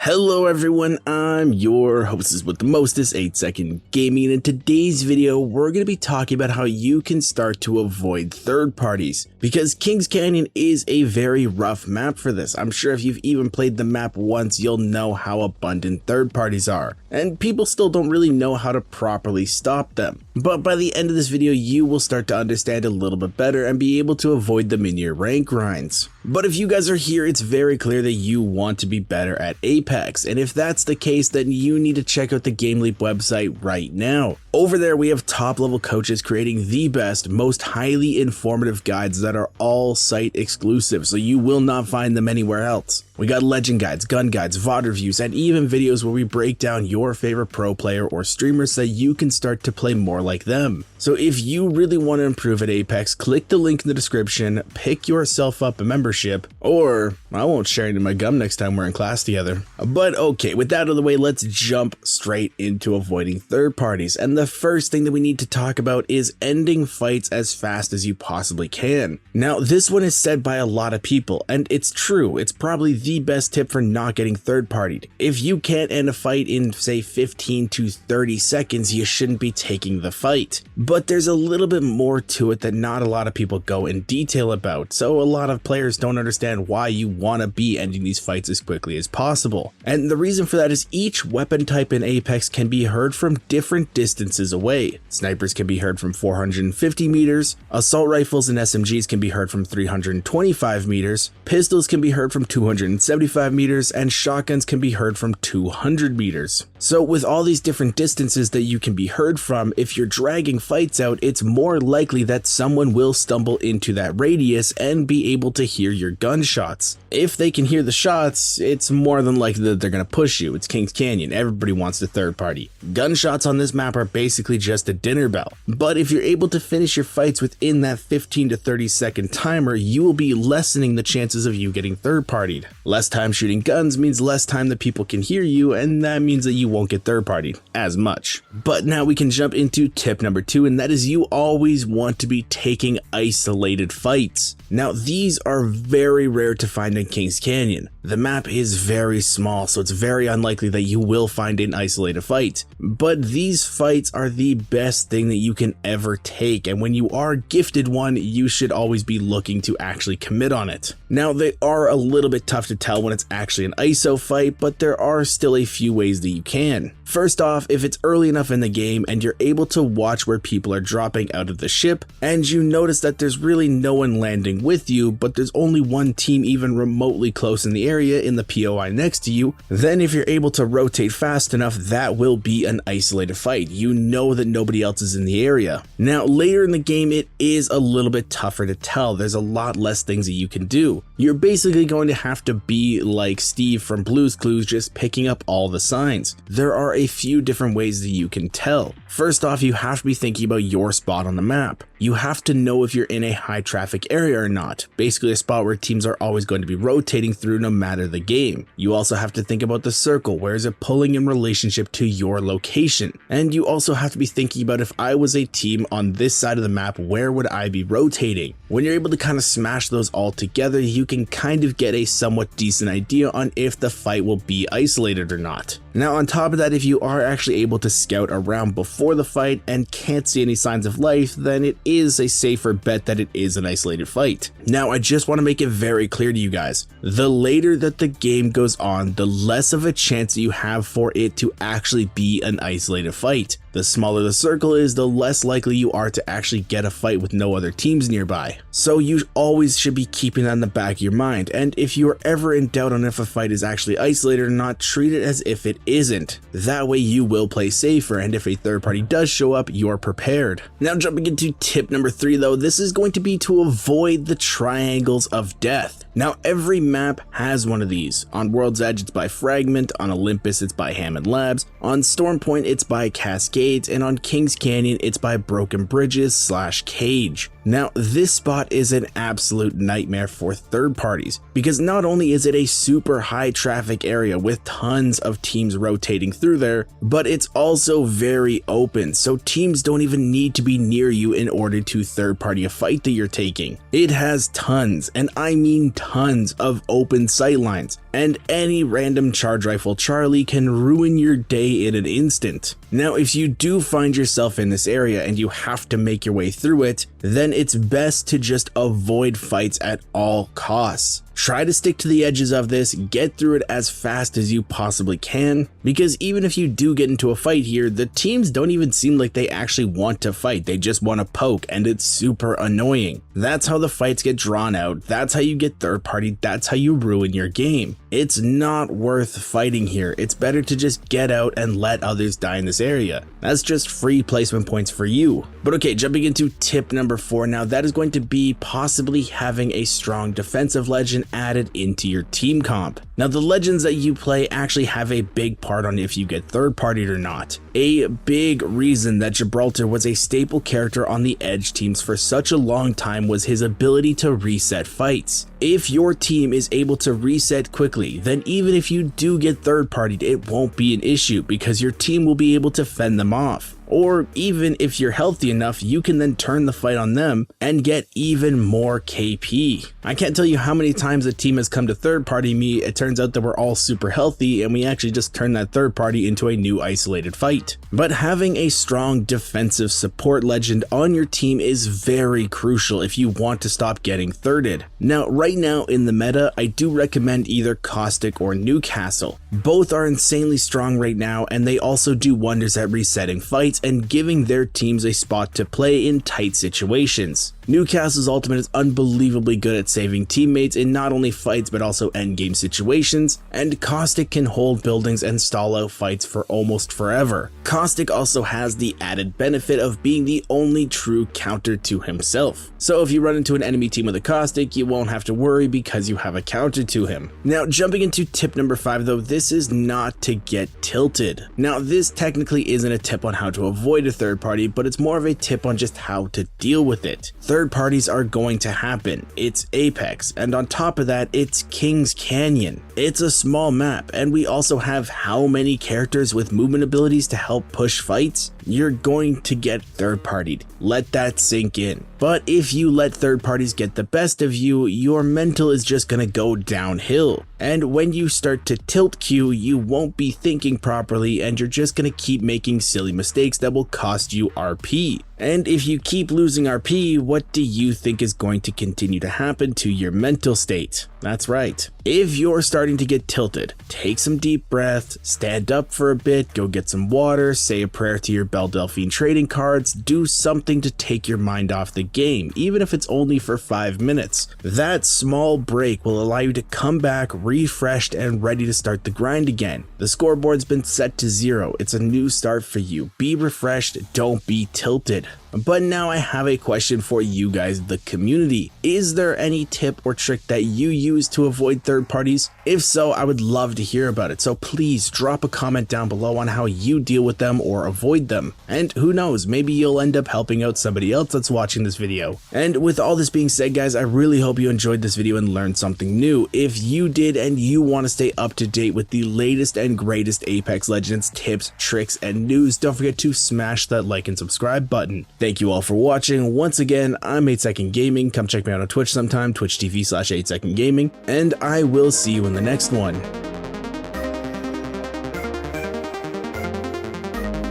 Hello everyone, I'm your hostess with the mostest 8-second gaming, and in today's video we're going to be talking about how you can start to avoid third parties, because Kings Canyon is a very rough map for this. I'm sure if you've even played the map once, you'll know how abundant third parties are, and people still don't really know how to properly stop them. But by the end of this video you will start to understand a little bit better and be able to avoid them in your rank grinds. But if you guys are here, it's very clear that you want to be better at Apex, and if that's the case, then you need to check out the GameLeap website right now. Over there we have top level coaches creating the best, most highly informative guides that are all site exclusive, so you will not find them anywhere else. We got legend guides, gun guides, VOD reviews, and even videos where we break down your favorite pro player or streamer so you can start to play more like them. So if you really want to improve at Apex, click the link in the description, pick yourself up a membership, or I won't share it in my gum next time we're in class together. But okay, with that out of the way, let's jump straight into avoiding third parties. And the first thing that we need to talk about is ending fights as fast as you possibly can. Now, this one is said by a lot of people, and it's true. It's probably the best tip for not getting third partied. If you can't end a fight in say 15 to 30 seconds, you shouldn't be taking the fight. But there's a little bit more to it that not a lot of people go in detail about, so a lot of players don't understand why you want to be ending these fights as quickly as possible. And the reason for that is each weapon type in Apex can be heard from different distances away. Snipers can be heard from 450 meters, assault rifles and SMGs can be heard from 325 meters, pistols can be heard from 275 meters, and shotguns can be heard from 200 meters. So with all these different distances that you can be heard from, if you're dragging fights out, it's more likely that someone will stumble into that radius and be able to hear your gunshots. If they can hear the shots, it's more than likely that they're going to push you. It's Kings Canyon, everybody wants the third party. Gunshots on this map are basically just a dinner bell. But if you're able to finish your fights within that 15 to 30 second timer, you will be lessening the chances of you getting third partied. Less time shooting guns means less time that people can hear you, and that means that you won't get third partied as much. But now we can jump into tip number 2, and that is you always want to be taking isolated fights. Now these are very rare to find in Kings Canyon. The map is very small, so it's very unlikely that you will find an isolated fight. But these fights are the best thing that you can ever take, and when you are gifted one, you should always be looking to actually commit on it. Now they are a little bit tough to tell when it's actually an ISO fight, but there are still a few ways that you can. First off, if it's early enough in the game and you're able to watch where people are dropping out of the ship, and you notice that there's really no one landing with you, but there's only one team even remotely close in the area in the POI next to you, then if you're able to rotate fast enough, that will be an isolated fight. You know that nobody else is in the area. Now later in the game it is a little bit tougher to tell. There's a lot less things that you can do. You're basically going to have to be like Steve from Blue's Clues, just picking up all the signs. There are a few different ways that you can tell. First off, you have to be thinking about your spot on the map. You have to know if you're in a high traffic area or not, basically a spot where teams are always going to be rotating through no matter the game. You also have to think about the circle, where is it pulling in relationship to your location, and you also have to be thinking about if I was a team on this side of the map, where would I be rotating? When you're able to kind of smash those all together, you can kind of get a somewhat decent idea on if the fight will be isolated or not. Now on top of that, if you are actually able to scout around before the fight and can't see any signs of life, then it is a safer bet that it is an isolated fight. Now I just want to make it very clear to you guys, the later that the game goes on, the less of a chance that you have for it to actually be an isolated fight. The smaller the circle is, the less likely you are to actually get a fight with no other teams nearby. So you always should be keeping that in the back of your mind, and if you are ever in doubt on if a fight is actually isolated or not, treat it as if it isn't. That way you will play safer, and if a third party does show up, you're prepared. Now jumping into tip number 3 though, this is going to be to avoid the triangles of death. Now every map has one of these. On World's Edge it's by Fragment, on Olympus it's by Hammond Labs, on Stormpoint it's by Cascades, and on Kings Canyon it's by Broken Bridges / Cage. Now, this spot is an absolute nightmare for third parties because not only is it a super high traffic area with tons of teams rotating through there, but it's also very open, so teams don't even need to be near you in order to third party a fight that you're taking. It has tons, and I mean tons, of open sightlines, and any random charge rifle Charlie can ruin your day in an instant. Now, if you do find yourself in this area and you have to make your way through it, then it's best to just avoid fights at all costs. Try to stick to the edges of this, get through it as fast as you possibly can, because even if you do get into a fight here, the teams don't even seem like they actually want to fight, they just want to poke, and it's super annoying. That's how the fights get drawn out, that's how you get third party, that's how you ruin your game. It's not worth fighting here, it's better to just get out and let others die in this area. That's just free placement points for you. But okay, jumping into tip number 4 now, that is going to be possibly having a strong defensive legend added into your team comp. Now, the legends that you play actually have a big part on if you get third partied or not. A big reason that Gibraltar was a staple character on the Edge teams for such a long time was his ability to reset fights. If your team is able to reset quickly, then even if you do get third partied, it won't be an issue because your team will be able to fend them off. Or even if you're healthy enough, you can then turn the fight on them and get even more KP. I can't tell you how many times a team has come to third party me, it turns out that we're all super healthy and we actually just turn that third party into a new isolated fight. But having a strong defensive support legend on your team is very crucial if you want to stop getting thirded. Now, right now in the meta, I do recommend either Caustic or Newcastle. Both are insanely strong right now, and they also do wonders at resetting fights and giving their teams a spot to play in tight situations. Newcastle's ultimate is unbelievably good at saving teammates in not only fights but also endgame situations, and Caustic can hold buildings and stall out fights for almost forever. Caustic also has the added benefit of being the only true counter to himself. So if you run into an enemy team with a Caustic, you won't have to worry because you have a counter to him. Now, jumping into tip number 5 though, this is not to get tilted. Now, this technically isn't a tip on how to avoid a third party, but it's more of a tip on just how to deal with it. Third parties are going to happen. It's Apex, and on top of that, it's Kings Canyon. It's a small map, and we also have how many characters with movement abilities to help push fights? You're going to get third partied. Let that sink in. But if you let third parties get the best of you, your mental is just gonna go downhill. And when you start to tilt queue, you won't be thinking properly and you're just gonna keep making silly mistakes that will cost you RP. And if you keep losing RP, what do you think is going to continue to happen to your mental state? That's right. If you're starting to get tilted, take some deep breaths, stand up for a bit, go get some water, say a prayer to your Belle Delphine trading cards, do something to take your mind off the game, even if it's only for 5 minutes. That small break will allow you to come back refreshed and ready to start the grind again. The scoreboard's been set to 0. It's a new start for you. Be refreshed, don't be tilted. But now I have a question for you guys, the community. Is there any tip or trick that you use to avoid third parties? If so, I would love to hear about it. So please drop a comment down below on how you deal with them or avoid them. And who knows, maybe you'll end up helping out somebody else that's watching this video. And with all this being said, guys, I really hope you enjoyed this video and learned something new. If you did and you want to stay up to date with the latest and greatest Apex Legends tips, tricks, and news, don't forget to smash that like and subscribe button. Thank you all for watching. Once again, I'm 8 Second Gaming. Come check me out on Twitch sometime, twitch.tv/8secondgaming, and I will see you in the next one.